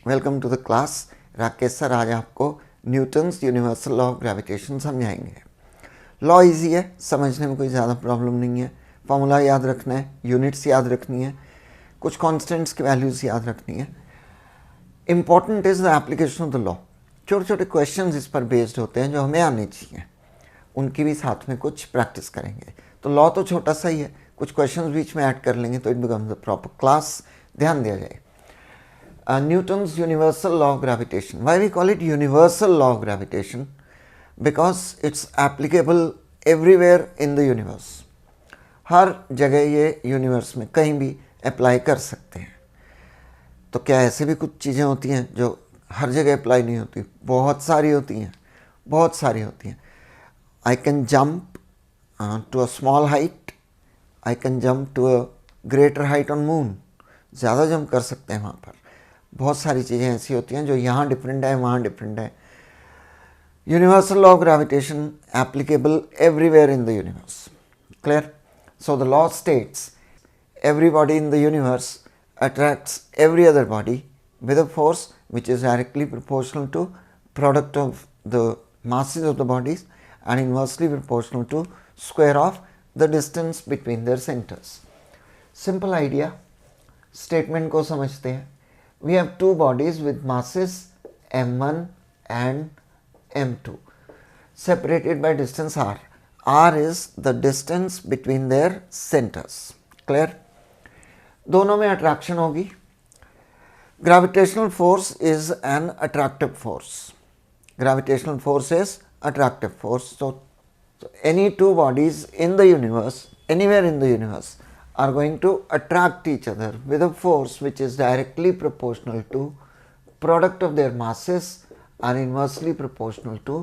Welcome to the class. Rakesh sir आज आपको Newton's universal law of gravitation समझाएंगे। Law easy है, समझने में कोई ज़्यादा प्रॉब्लम नहीं है। फॉर्मूला याद रखना है, यूनिट्स याद रखनी है, कुछ कॉन्स्टेंट्स की वैल्यूज़ याद रखनी है। Important is the application of the law. छोटे छोटे क्वेश्चन इस पर बेस्ड होते हैं जो हमें आने चाहिए, उनकी भी साथ में कुछ प्रैक्टिस करेंगे। तो लॉ तो छोटा सा ही है, कुछ क्वेश्चन बीच में ऐड कर लेंगे तो it becomes the proper class. ध्यान दिया जाए। Newton's universal law of gravitation. Why we call it universal law of gravitation? Because it's applicable everywhere in the universe. हर जगह ये यूनिवर्स में कहीं भी अप्लाई कर सकते हैं। तो क्या ऐसे भी कुछ चीज़ें होती हैं जो हर जगह अप्लाई नहीं होती? बहुत सारी होती हैं, बहुत सारी होती हैं। I can jump to a small height, I can jump to a greater height on moon. ज़्यादा जंप कर सकते हैं वहाँ पर। बहुत सारी चीज़ें ऐसी होती हैं जो यहाँ डिफरेंट है, वहाँ डिफरेंट है। Universal law of gravitation applicable everywhere in the universe. Clear? So the law states every body in the universe attracts every other body with a force which is directly proportional to product of the masses of the bodies and inversely proportional to square of the distance between their centers. Simple idea. Statement को समझते हैं। We have two bodies with masses m1 and m2 separated by distance r. r is the distance between their centers. Clear? दोनों में attraction होगी। Gravitational force is an attractive force. Gravitational force is attractive force. So any two bodies in the universe, anywhere in the universe, are going to attract each other with a force which is directly proportional to product of their masses and inversely proportional to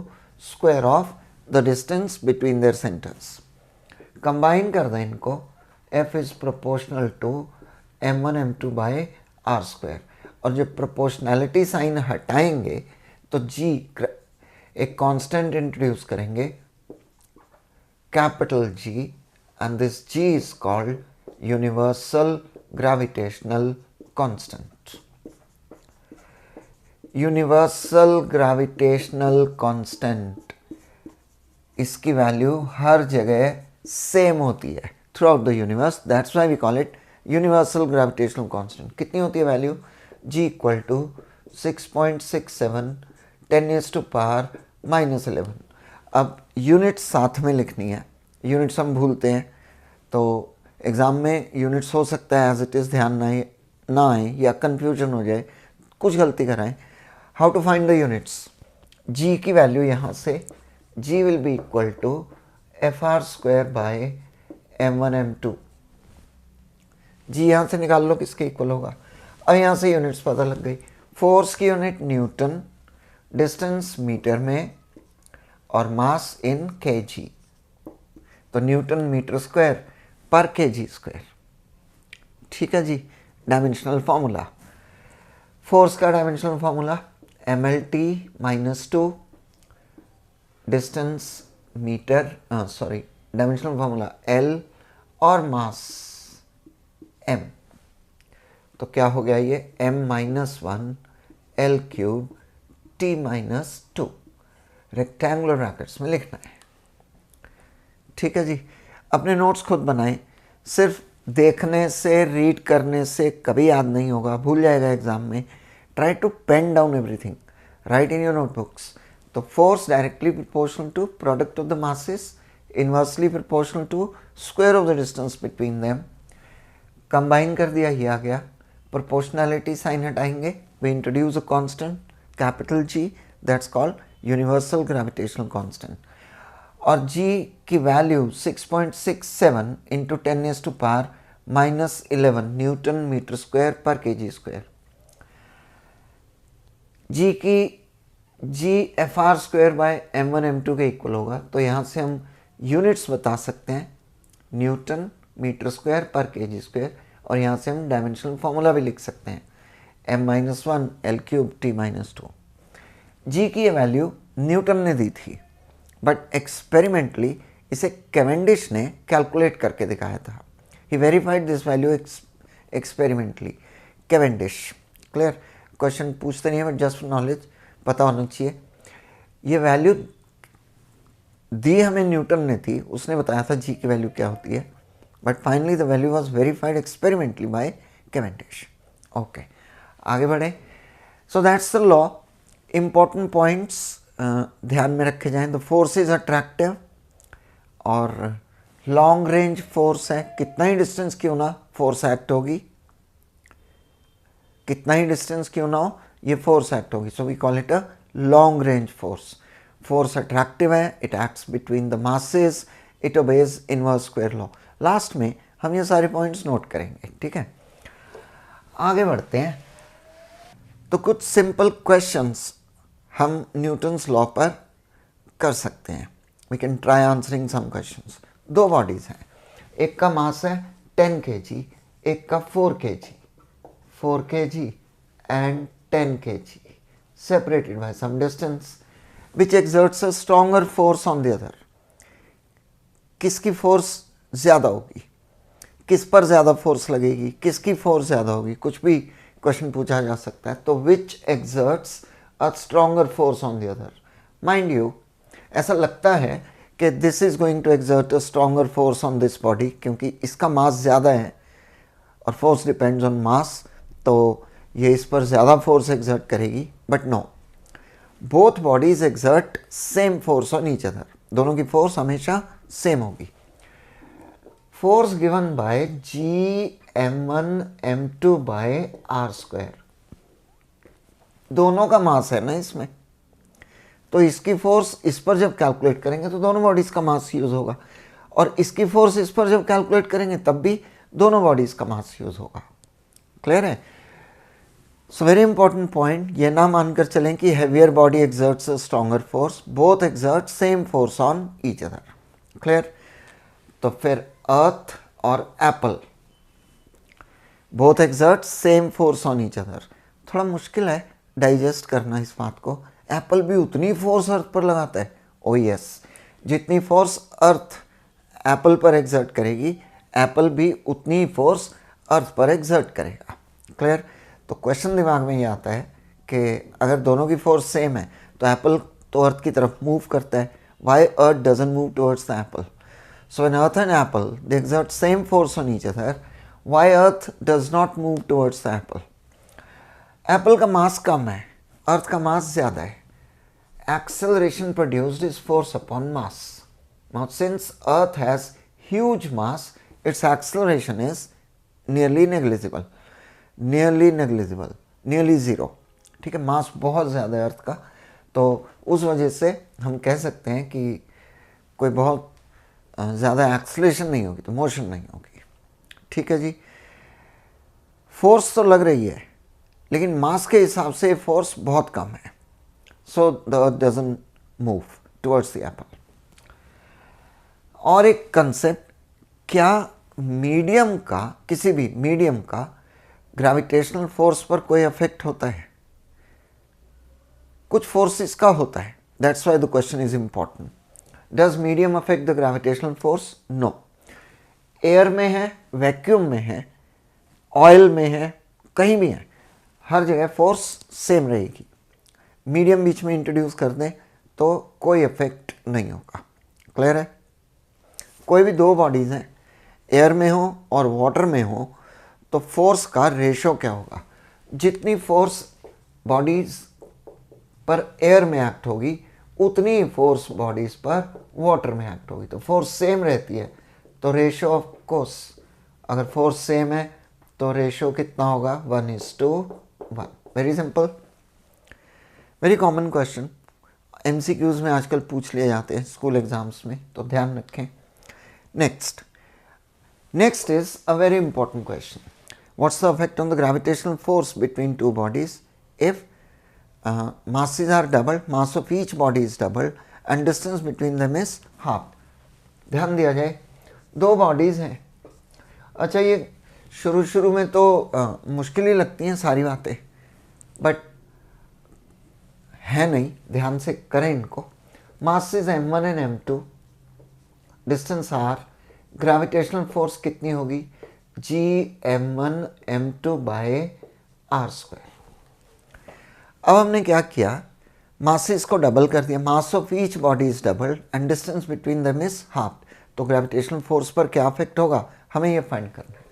square of the distance between their centers. Combine कर दें इनको, F is proportional to m1 m2 by r square. और जब proportionality sign हटाएंगे तो G एक constant introduce करेंगे, capital G, and this G is called universal gravitational constant. Universal gravitational constant, इसकी वैल्यू हर जगह सेम होती है throughout the universe. That's why we call it universal gravitational constant. कितनी होती है वैल्यू? G equal to 6.67 10⁻⁻11। अब units साथ में लिखनी है। यूनिट्स हम भूलते हैं तो एग्ज़ाम में यूनिट्स हो सकता है एज इट इज़ ध्यान ना आए या कन्फ्यूजन हो जाए, कुछ गलती कराएं। How to find the units? G की वैल्यू यहाँ से G will be equal to FR² by m1 m2। G यहाँ से निकाल लो किसके इक्वल होगा। अब यहाँ से यूनिट्स पता लग गई। फोर्स की यूनिट न्यूटन, डिस्टेंस मीटर में और मास इन केजी। तो न्यूटन मीटर स्क्वायर पर केजी स्क्वायर। ठीक है जी। डायमेंशनल फार्मूला, फोर्स का dimensional formula mlt -2 distance metre, dimensional formula L और मास m। तो क्या हो गया ये? m-1 L³ T-2 rectangular brackets में लिखना है। ठीक है जी। अपने नोट्स खुद बनाएं। सिर्फ देखने से, रीड करने से कभी याद नहीं होगा, भूल जाएगा एग्जाम में। Try to pen down everything, right in your notebooks. तो force directly proportional to product of the masses, inversely proportional to square of the distance between them. Combine कर दिया, ये आ गया। प्रोपोर्शनैलिटी साइन हटाएंगे, we introduce a constant capital G, that's called universal gravitational constant. और G की value 6.67 into 10⁻⁻11 newton metre square पर KG square. G की G FR² by m1 m2 के इक्वल होगा। तो यहाँ से हम यूनिट्स बता सकते हैं, न्यूटन मीटर स्क्वायर पर केजी स्क्वायर। और यहाँ से हम डायमेंशनल फार्मूला भी लिख सकते हैं, m-1 L³ T-2। G की ये वैल्यू न्यूटन ने दी थी, बट एक्सपेरिमेंटली इसे कैवेंडिश ने कैलकुलेट करके दिखाया था। He verified this value experimentally, Cavendish. Clear? Question पूछते नहीं है, बट जस्ट नॉलेज पता होना चाहिए। ये वैल्यू दी हमें न्यूटन ने थी, उसने बताया था जी की वैल्यू क्या होती है, but finally the value was verified experimentally by Cavendish. Okay, आगे बढ़े। So that's the law. Important points ध्यान में रखे जाएं। द फोर्स इज अट्रैक्टिव, और लॉन्ग रेंज फोर्स है, कितना ही डिस्टेंस क्यों ना फोर्स एक्ट होगी, कितना ही डिस्टेंस क्यों ना हो ये फोर्स एक्ट होगी। So we call it a long range force. Force attractive है, it acts between the masses, it obeys inverse square law. Last में हम ये सारे पॉइंट्स नोट करेंगे, ठीक है। आगे बढ़ते हैं। तो कुछ सिंपल क्वेश्चंस हम न्यूटन्स लॉ पर कर सकते हैं। We can try answering some questions. दो बॉडीज हैं, एक का मास है 10 kg, एक का 4 kg, 4 kg and 10 kg, separated by some distance, which exerts a stronger force on the other. किसकी फोर्स ज़्यादा होगी, किस पर ज़्यादा फोर्स लगेगी, किसकी फोर्स ज़्यादा होगी, कुछ भी क्वेश्चन पूछा जा सकता है। तो which exerts a stronger force on the other. Mind you, ऐसा लगता है कि this is going to exert a stronger force on this body, क्योंकि इसका मास ज़्यादा है और फोर्स डिपेंड्स ऑन मास, तो ये इस पर ज़्यादा फोर्स एक्सर्ट करेगी। But no, both bodies exert same force on each other. दोनों की फोर्स हमेशा सेम होगी। Force given by G(m1 m2) by r²। दोनों का मास है ना इसमें, तो इसकी फोर्स इस पर जब कैलकुलेट करेंगे तो दोनों बॉडीज का मास यूज होगा, और इसकी फोर्स इस पर जब कैलकुलेट करेंगे तब भी दोनों बॉडीज का मास यूज होगा। क्लियर है? सो वेरी इंपॉर्टेंट पॉइंट, ये ना मानकर चलें कि heavier body exerts a stronger force, both exert same force on each other. Clear? तो फिर अर्थ और Apple both exert same force on each other. थोड़ा मुश्किल है डाइजेस्ट करना इस बात को। एप्पल भी उतनी फोर्स अर्थ पर लगाता है? ओ यस, जितनी फोर्स अर्थ एप्पल पर एक्सर्ट करेगी, एप्पल भी उतनी फोर्स अर्थ पर एक्सर्ट करेगा। क्लियर? तो क्वेश्चन दिमाग में ये आता है कि अगर दोनों की फोर्स सेम है तो एप्पल तो अर्थ की तरफ मूव करता है, why earth doesn't move towards the apple? So when earth and apple, they exert same force on each other, why earth does not move towards the apple? Apple का मास कम है, अर्थ का मास ज़्यादा है। Acceleration produced is force upon mass. Now since earth has huge mass, its acceleration is nearly negligible, nearly zero. ठीक है, मास बहुत ज़्यादा है अर्थ का, तो उस वजह से हम कह सकते हैं कि कोई बहुत ज़्यादा एक्सलेशन नहीं होगी, तो मोशन नहीं होगी। ठीक है जी, फोर्स तो लग रही है लेकिन मास के हिसाब से फोर्स बहुत कम है, so the earth doesn't move towards the Apple. और एक कंसेप्ट, क्या मीडियम का, किसी भी मीडियम का ग्रेविटेशनल फोर्स पर कोई इफेक्ट होता है? कुछ फोर्सेस का होता है, that's why the question is important. Does medium affect the gravitational force? No. Air में है, वैक्यूम में है, ऑयल में है, कहीं भी है, हर जगह फोर्स सेम रहेगी। मीडियम बीच में इंट्रोड्यूस कर दें तो कोई इफेक्ट नहीं होगा। क्लियर है? कोई भी दो बॉडीज़ हैं, एयर में हो और वाटर में हो, तो फोर्स का रेशो क्या होगा? जितनी फोर्स बॉडीज़ पर एयर में एक्ट होगी उतनी फोर्स बॉडीज पर वाटर में एक्ट होगी। तो फोर्स सेम रहती है तो रेशो ऑफ कोर्स, अगर फोर्स सेम है तो रेशो कितना होगा? 1:1। Very simple, very common question, MCQs में आजकल पूछ लिए जाते हैं स्कूल एग्जाम्स में, तो ध्यान रखें। Next is a very important question, what's the effect on the gravitational force between two bodies if masses are doubled, mass of each body is doubled and distance between them is half. ध्यान दिया जाए, दो bodies हैं। अच्छा, ये शुरू में तो मुश्किल ही लगती हैं सारी बातें, बट है नहीं, ध्यान से करें इनको। masses m1 and m2, distance r, gravitational force कितनी होगी? G(m1 m2) by r²। अब हमने क्या किया, मासेस को डबल कर दिया, mass of each body is doubled and distance between them is half. तो ग्रेविटेशनल फोर्स पर क्या इफेक्ट होगा, हमें ये फाइंड करना है।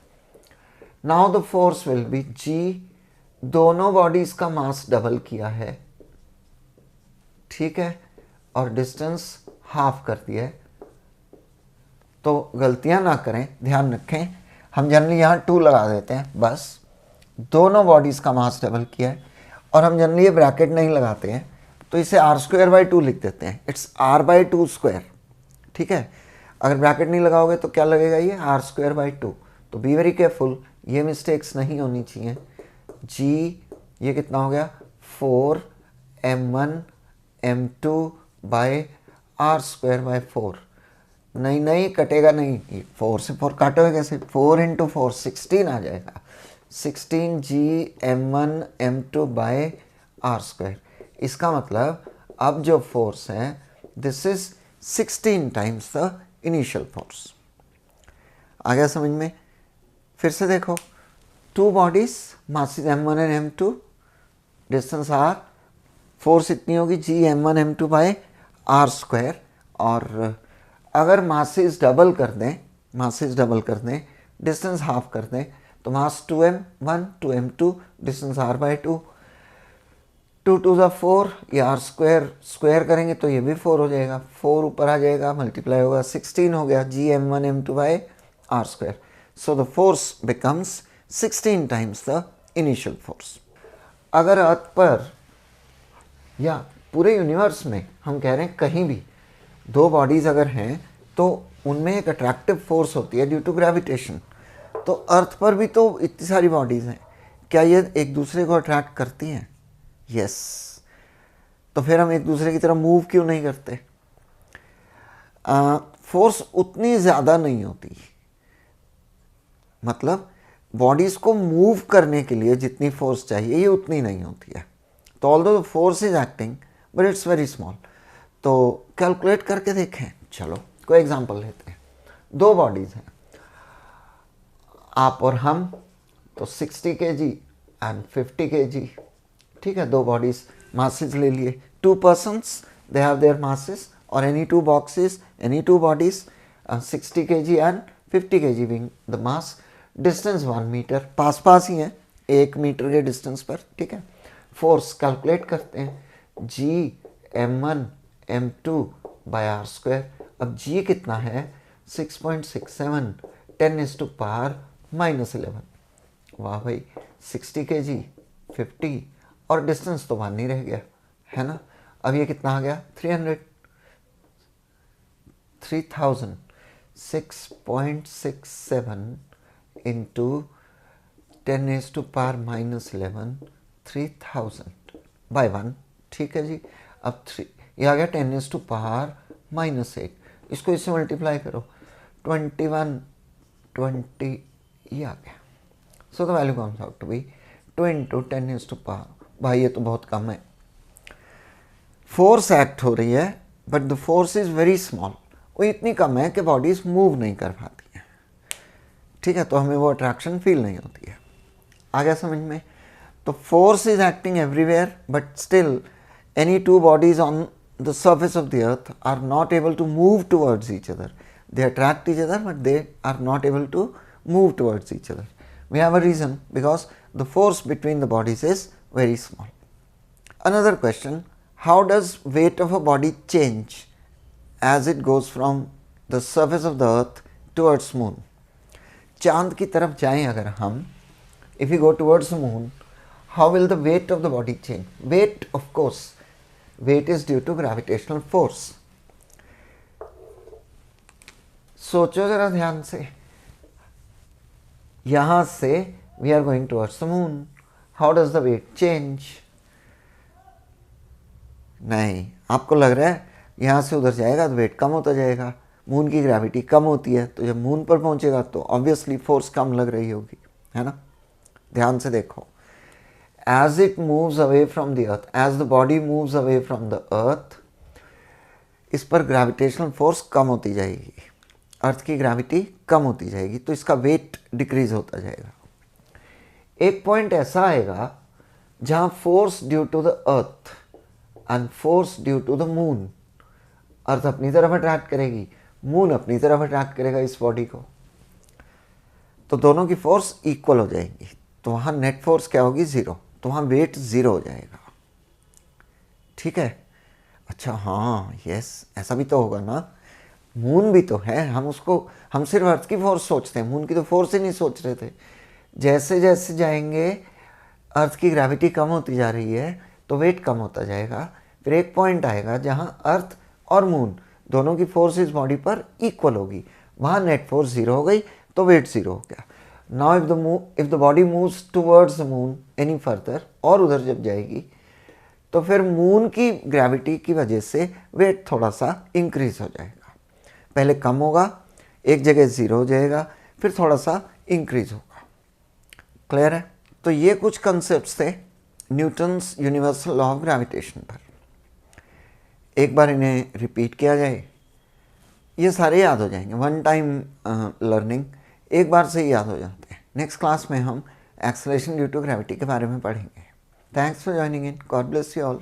Now the force will be G, दोनों बॉडीज का मास डबल किया है, ठीक है, और डिस्टेंस हाफ कर दिया है। तो गलतियां ना करें, ध्यान रखें, हम जनरली यहाँ 2 लगा देते हैं, बस दोनों बॉडीज का मास डबल किया है, और हम जनरली ये ब्रैकेट नहीं लगाते हैं, तो इसे r²/2 लिख देते हैं, इट्स r/2², ठीक है। अगर ब्रैकेट नहीं लगाओगे तो क्या लगेगा, ये r²/2। तो बी वेरी केयरफुल, ये मिस्टेक्स नहीं होनी चाहिए। जी ये कितना हो गया, 4m1 m2/r²/4। नहीं कटेगा नहीं, 4 से 4 काटोगे कैसे, 4 × 4 16 आ जाएगा, 16g m1 m2/r²। इसका मतलब अब जो फोर्स है this is 16 times the initial force. आ गया समझ में? फिर से देखो, 2 bodies, masses m1 and m2, distance r, force इतनी होगी g m1 m2/r²। और अगर मासेस डबल कर दें, डिस्टेंस हाफ कर दें, तो मास 2m1 2m2, डिस्टेंस r/2, 2 2 4, ये r² करेंगे तो ये भी 4 हो जाएगा, 4 ऊपर आ जाएगा, मल्टीप्लाई होगा, 16 हो गया g m1 m2/r²। So the force becomes 16 times the initial force. अगर अर्थ पर या पूरे यूनिवर्स में हम कह रहे हैं कहीं भी 2 बॉडीज अगर हैं तो उनमें एक अट्रैक्टिव फोर्स होती है ड्यू टू ग्रेविटेशन। तो अर्थ पर भी तो इतनी सारी बॉडीज हैं, क्या ये एक दूसरे को अट्रैक्ट करती हैं? यस। तो फिर हम एक दूसरे की तरफ मूव क्यों नहीं करते? फोर्स उतनी ज़्यादा नहीं होती, मतलब बॉडीज़ को मूव करने के लिए जितनी फोर्स चाहिए ये उतनी नहीं होती है। तो although the force is acting but it's very small. तो कैलकुलेट करके देखें, चलो कोई एग्जांपल लेते हैं। 2 बॉडीज़ हैं, आप और हम, तो 60 kg एंड 50 kg, ठीक है। 2 बॉडीज, मासेस ले लिए, 2 persons, they have their masses, और any 2 boxes, any 2 bodies, 60 kg and 50 kg being the mass, distance 1 metre, पास ही हैं, 1 मीटर के डिस्टेंस पर, ठीक है। फोर्स कैलकुलेट करते हैं, g m1 m2/r²। अब g कितना है, 6.67, 10⁻⁻11। वाह भाई, 60 kg, 50 और डिस्टेंस तो 1 ही रह गया, है ना। अब ये कितना आ गया, 3000, 6.67 इंटू 10⁻⁻11, 3000/1, ठीक है जी। अब 3 ये आ गया 10⁻⁻8, इसको इससे मल्टीप्लाई करो, 21 20 ये आ गया। So the value comes out to be 2 × 10⁻⁻। भाई ये तो बहुत कम है। फोर्स एक्ट हो रही है but the force is very small, वो इतनी कम है कि बॉडीज मूव नहीं कर पाती हैं, ठीक है। तो हमें वो अट्रैक्शन फील नहीं होती है। आ गया समझ में? तो force is acting everywhere but still any 2 bodies on the surface of the earth are not able to move towards each other. They attract each other but they are not able to move towards each other. We have a reason, because the force between the bodies is very small. Another question, how does weight of a body change as it goes from the surface of the earth towards moon? चांद की तरफ जाएं अगर हम, if we go towards the moon, how will the weight of the body change? Weight, of course, weight is due to gravitational force. सोचो जरा ध्यान से, यहां से we are going towards the moon. How does the weight change? नहीं, आपको लग रहा है यहाँ से उधर जाएगा तो वेट कम होता जाएगा, मून की ग्रेविटी कम होती है, तो जब मून पर पहुँचेगा तो ऑब्वियसली फोर्स कम लग रही होगी, है ना। ध्यान से देखो, as it moves away from the earth, as the body moves away from the earth, इस पर ग्रेविटेशनल फोर्स कम होती जाएगी, अर्थ की ग्रेविटी कम होती जाएगी, तो इसका वेट डिक्रीज होता जाएगा। एक पॉइंट ऐसा आएगा जहाँ force due to the earth and force due to the moon, earth अपनी तरफ अट्रैक्ट करेगी, मून अपनी तरफ अट्रैक्ट करेगा इस बॉडी को, तो दोनों की फोर्स इक्वल हो जाएगी, तो वहाँ नेट फोर्स क्या होगी, 0, तो वहाँ वेट 0 हो जाएगा। ठीक है, अच्छा हाँ यस, ऐसा भी तो होगा ना, मून भी तो है, हम सिर्फ अर्थ की फोर्स सोचते हैं, मून की तो फोर्स ही नहीं सोच रहे थे। जैसे जैसे जाएंगे अर्थ की ग्रेविटी कम होती जा रही है तो वेट कम होता जाएगा, फिर एक पॉइंट आएगा जहाँ अर्थ और मून दोनों की फोर्स इस बॉडी पर इक्वल होगी, वहाँ नेट फोर्स 0 हो गई तो वेट 0 हो गया। Now if the body moves towards the moon any further, और उधर जब जाएगी तो फिर मून की ग्रेविटी की वजह से वेट थोड़ा सा इंक्रीज हो जाएगा, पहले कम होगा, एक जगह 0 हो जाएगा, फिर थोड़ा सा इंक्रीज होगा। क्लियर है? तो ये कुछ कंसेप्ट्स थे Newton's universal law of gravitation पर। एक बार इन्हें रिपीट किया जाए, ये सारे याद हो जाएंगे, वन टाइम लर्निंग, एक बार से ही याद हो जाते हैं। नेक्स्ट क्लास में हम एक्सेलरेशन ड्यू टू ग्रेविटी के बारे में पढ़ेंगे। Thanks for joining in, God bless you all.